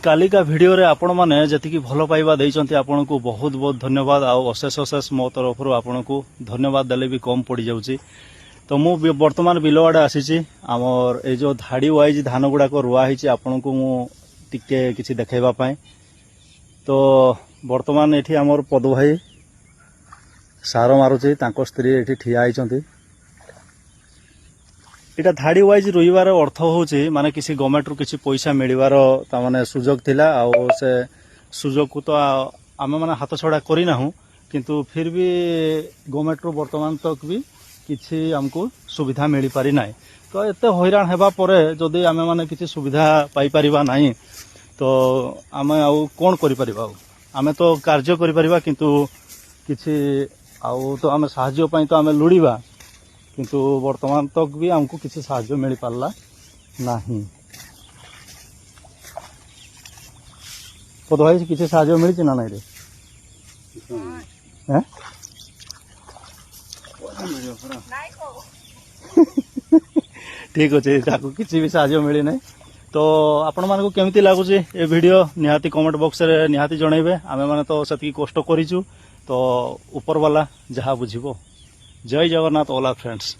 Kalika video रे आपण माने जति भल पाइबा देइचंती आपन को बहुत बहुत धन्यवाद आ अशेष अशेष मो तरफ आपन को धन्यवाद देले भी कम पड़ जाउची। तो मु वर्तमान बिल आड़े आसी आमर ए जो धाड़ी वाइज धान गुड़ाक रुआ होती आपन को मु टिके किछि देखैबा पाए। तो वर्तमान एठी आमर पदु भाई सार मारुची तांको स्त्री एठी ठिया आइचंती। इटा धाड़ी वाइज रुइबार अर्थ होची माने किसी गवर्नमेंट रु किसी पैसा मिलवार तामाने सुजोग थिला आ से सुजोग को तो आमे माने हाथ छड़ा करी नाहु किंतु फिर भी गवर्नमेंट रु वर्तमान तक भी किसी हमको सुविधा मिल पारि नाय। तो एते हैरान हेबा परे जदि आमे माने किसी सुविधा पाई परिबा नाही तो आमे आउ कोन करि परिबा। आमे तो कार्य करि परिबा किंतु किसी आउ तो आमे सहाय्य पई तो आमे लुड़ीबा किंतु वर्तमान तक भी हमको किसी साहाय्य मिल पारला नहीं। तो भाई किसी साहाय्य मिली ना नहीं रे हैं ठीक अच्छे किसी भी साहाय्य मिली नहीं। तो आपण मानक केमती लगुच ए वीडियो निहाती कमेंट बॉक्स रे निहाती जनइबे। आमे माने तो सेति कष्ट करिचु तो ऊपर वाला जहाँ बुझिबो। जय जगन्नाथ ऑल फ्रेंड्स।